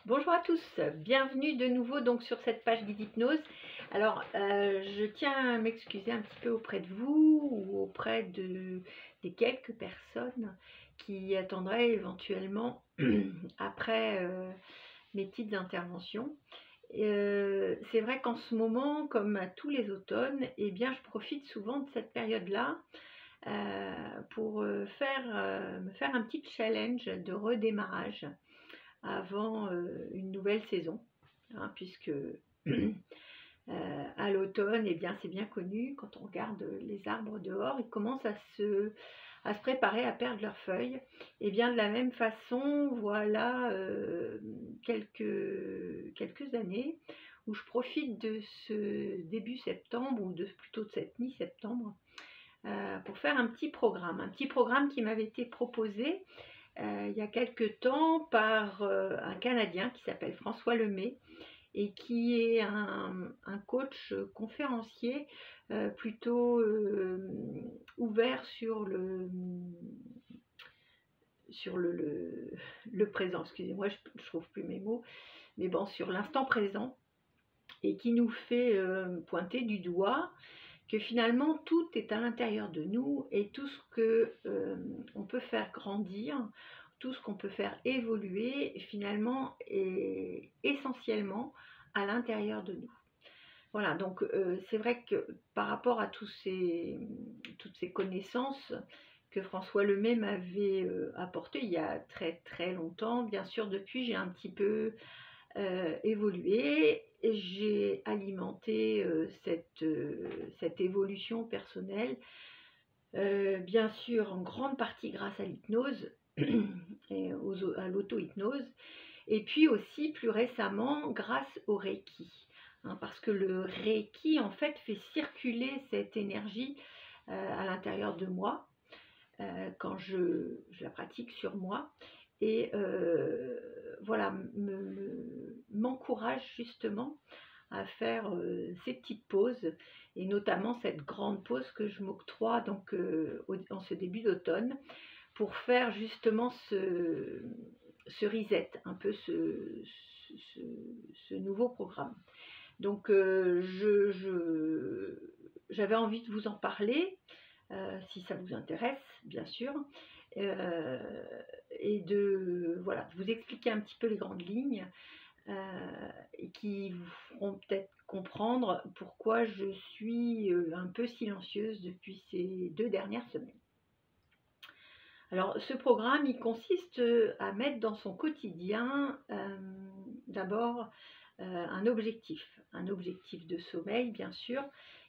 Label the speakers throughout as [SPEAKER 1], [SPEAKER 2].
[SPEAKER 1] Bonjour à tous, bienvenue de nouveau donc sur cette page guide hypnose. Alors, je tiens à m'excuser un petit peu auprès de vous ou auprès des quelques personnes qui attendraient éventuellement après mes petites interventions. C'est vrai qu'en ce moment, comme à tous les automnes, eh bien, je profite souvent de cette période-là pour me faire un petit challenge de redémarrage avant une nouvelle saison, hein, puisque à l'automne, eh bien, c'est bien connu, quand on regarde les arbres dehors, ils commencent à se préparer à perdre leurs feuilles. Et bien de la même façon, voilà quelques années où je profite de ce début septembre, ou plutôt de cette mi-septembre, pour faire un petit programme qui m'avait été proposé il y a quelque temps par un Canadien qui s'appelle François Lemay et qui est un coach conférencier plutôt ouvert sur le présent. Excusez-moi, je ne trouve plus mes mots, mais bon, sur l'instant présent, et qui nous fait pointer du doigt que finalement tout est à l'intérieur de nous, et tout ce que on peut faire grandir, tout ce qu'on peut faire évoluer, finalement est essentiellement à l'intérieur de nous. Voilà, donc c'est vrai que par rapport à toutes ces connaissances que François Lemay m'avait apportées il y a très très longtemps, bien sûr depuis j'ai un petit peu évolué, et j'ai alimenté cette évolution personnelle, bien sûr en grande partie grâce à l'hypnose et à l'auto-hypnose, et puis aussi plus récemment grâce au Reiki, hein, parce que le Reiki en fait fait circuler cette énergie à l'intérieur de moi quand je la pratique sur moi, et voilà, m'encourage justement à faire ces petites pauses, et notamment cette grande pause que je m'octroie donc en ce début d'automne, pour faire justement ce reset, un peu ce nouveau programme. Donc j'avais envie de vous en parler, si ça vous intéresse, bien sûr, et voilà, de vous expliquer un petit peu les grandes lignes, et qui vous feront peut-être comprendre pourquoi je suis un peu silencieuse depuis ces 2 dernières semaines. Alors, ce programme, il consiste à mettre dans son quotidien d'abord un objectif de sommeil, bien sûr,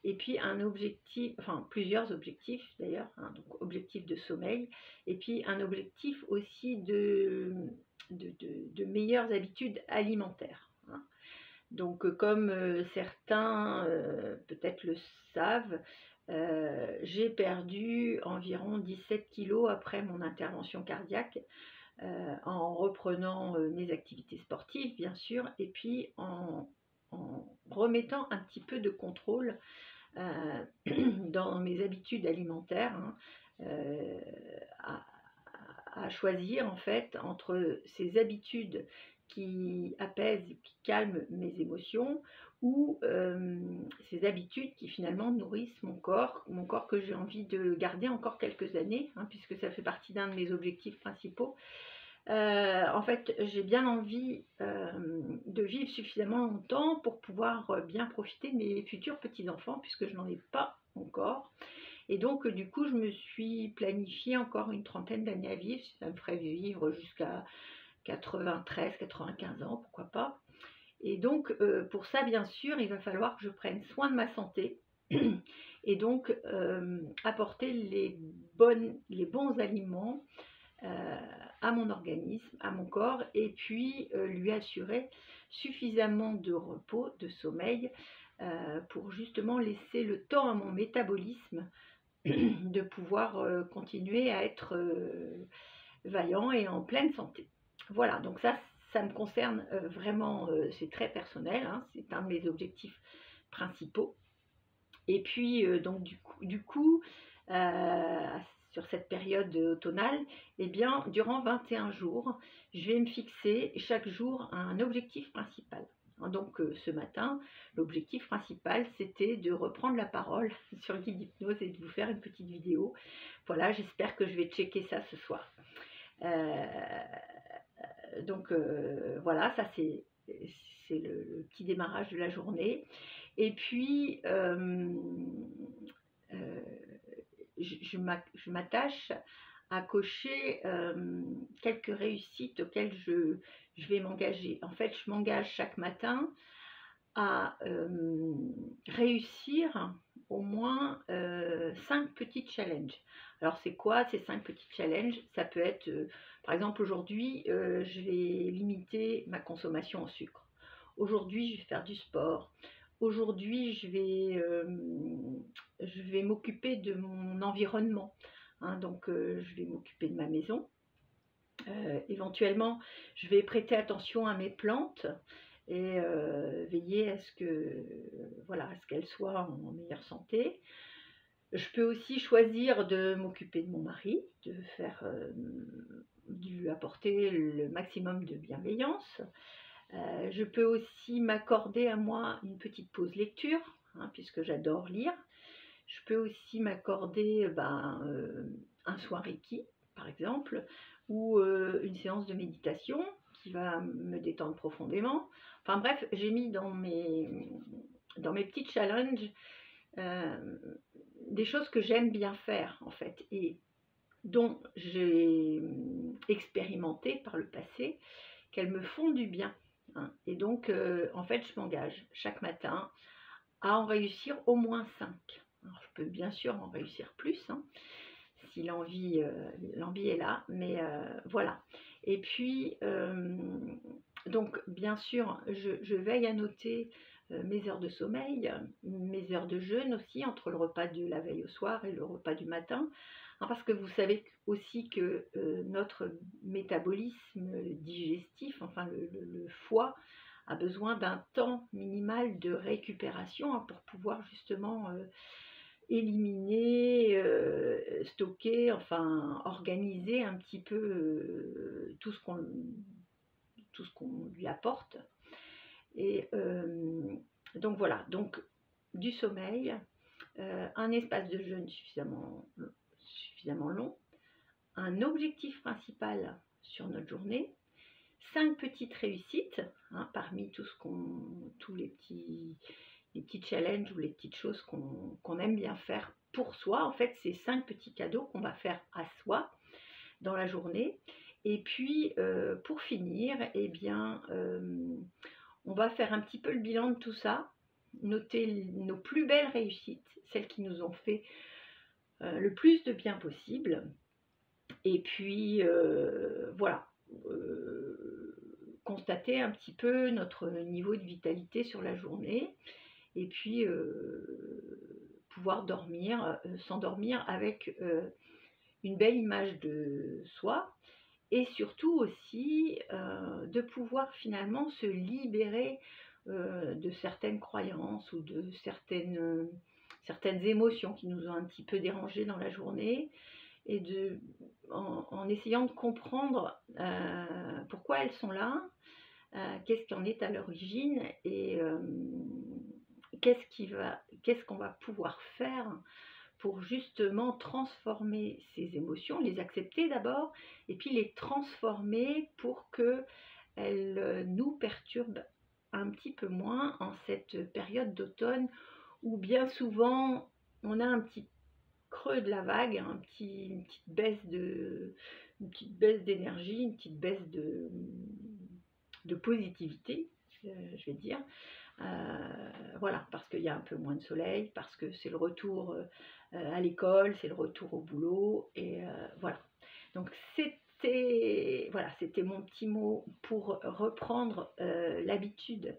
[SPEAKER 1] et puis un objectif, enfin plusieurs objectifs d'ailleurs, hein, donc objectif de sommeil, et puis un objectif aussi de meilleures habitudes alimentaires, hein. Donc, comme certains peut-être le savent, j'ai perdu environ 17 kilos après mon intervention cardiaque, en reprenant mes activités sportives, bien sûr, et puis en remettant un petit peu de contrôle dans mes habitudes alimentaires, hein, euh, à, à choisir en fait entre ces habitudes qui apaisent, qui calment mes émotions, ou ces habitudes qui finalement nourrissent mon corps que j'ai envie de garder encore quelques années, hein, puisque ça fait partie d'un de mes objectifs principaux. En fait, j'ai bien envie de vivre suffisamment longtemps pour pouvoir bien profiter de mes futurs petits-enfants, puisque je n'en ai pas encore. Et donc, du coup, je me suis planifié encore une trentaine d'années à vivre. Ça me ferait vivre jusqu'à 93, 95 ans, pourquoi pas. Et donc, pour ça, bien sûr, il va falloir que je prenne soin de ma santé. Et donc, apporter les bons aliments à mon organisme, à mon corps, et puis lui assurer suffisamment de repos, de sommeil, pour justement laisser le temps à mon métabolisme de pouvoir continuer à être vaillant et en pleine santé. Voilà, donc ça me concerne vraiment, c'est très personnel, hein, c'est un de mes objectifs principaux. Et puis, donc du coup sur cette période automnale, eh bien, durant 21 jours, je vais me fixer chaque jour un objectif principal. Donc ce matin, l'objectif principal, c'était de reprendre la parole sur le guide d'hypnose et de vous faire une petite vidéo. Voilà, j'espère que je vais checker ça ce soir. Voilà, ça c'est le petit démarrage de la journée. Et puis, je m'attache à cocher quelques réussites auxquelles je vais m'engager. En fait, je m'engage chaque matin à réussir au moins 5 petits challenges. Alors, c'est quoi ces 5 petits challenges? Ça peut être, par exemple, aujourd'hui, je vais limiter ma consommation en sucre. Aujourd'hui, je vais faire du sport. Aujourd'hui, je vais m'occuper de mon environnement. Hein, donc, je vais m'occuper de ma maison. Éventuellement, je vais prêter attention à mes plantes et veiller à ce qu'elles soient en meilleure santé. Je peux aussi choisir de m'occuper de mon mari, de lui apporter le maximum de bienveillance. Je peux aussi m'accorder à moi une petite pause lecture, hein, puisque j'adore lire. Je peux aussi m'accorder un soin Reiki, par exemple, ou une séance de méditation qui va me détendre profondément. Enfin bref, j'ai mis dans mes petits challenges des choses que j'aime bien faire, en fait, et dont j'ai expérimenté par le passé qu'elles me font du bien. Hein. Et donc, en fait, je m'engage chaque matin à en réussir au moins 5. Alors, je peux bien sûr en réussir plus, hein, si l'envie est là, mais voilà. Et puis, donc, bien sûr, je veille à noter mes heures de sommeil, mes heures de jeûne aussi, entre le repas de la veille au soir et le repas du matin. Parce que vous savez aussi que notre métabolisme digestif, enfin le foie, a besoin d'un temps minimal de récupération, hein, pour pouvoir justement éliminer, stocker, enfin organiser un petit peu tout ce qu'on lui apporte. Et donc voilà, donc du sommeil, un espace de jeûne suffisamment long, un objectif principal sur notre journée, 5 petites réussites, hein, parmi tous les petits challenges ou les petites choses qu'on aime bien faire pour soi. En fait, c'est 5 petits cadeaux qu'on va faire à soi dans la journée. Et puis, pour finir, eh bien, on va faire un petit peu le bilan de tout ça, noter nos plus belles réussites, celles qui nous ont fait le plus de bien possible. Et puis, voilà, constater un petit peu notre niveau de vitalité sur la journée. Et puis, pouvoir s'endormir avec une belle image de soi. Et surtout aussi, de pouvoir finalement se libérer de certaines croyances ou de certaines émotions qui nous ont un petit peu dérangées dans la journée, et en essayant de comprendre pourquoi elles sont là, qu'est-ce qui en est à l'origine, et qu'est-ce qu'on va pouvoir faire pour justement transformer ces émotions, les accepter d'abord, et puis les transformer pour qu'elles nous perturbent un petit peu moins en cette période d'automne où bien souvent on a un petit creux de la vague, une petite baisse d'énergie, une petite baisse de positivité, je vais dire. Voilà, parce qu'il y a un peu moins de soleil, parce que c'est le retour à l'école, c'est le retour au boulot, et voilà. Donc c'était mon petit mot pour reprendre l'habitude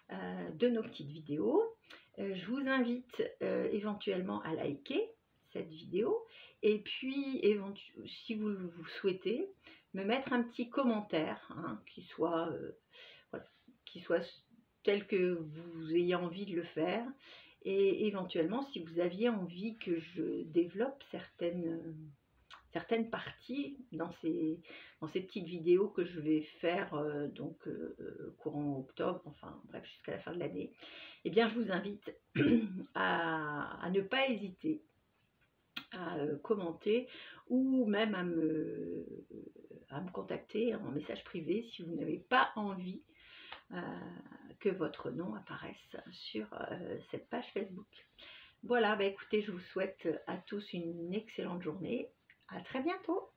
[SPEAKER 1] de nos petites vidéos. Je vous invite éventuellement à liker cette vidéo, et puis si vous souhaitez me mettre un petit commentaire, hein, qui soit tel que vous ayez envie de le faire, et éventuellement si vous aviez envie que je développe certaines certaines parties dans ces petites vidéos que je vais faire courant octobre, enfin bref jusqu'à la fin de l'année, eh bien je vous invite à ne pas hésiter à commenter ou même à me contacter en message privé si vous n'avez pas envie euh, que votre nom apparaisse sur cette page Facebook. Voilà, bah écoutez, je vous souhaite à tous une excellente journée. À très bientôt.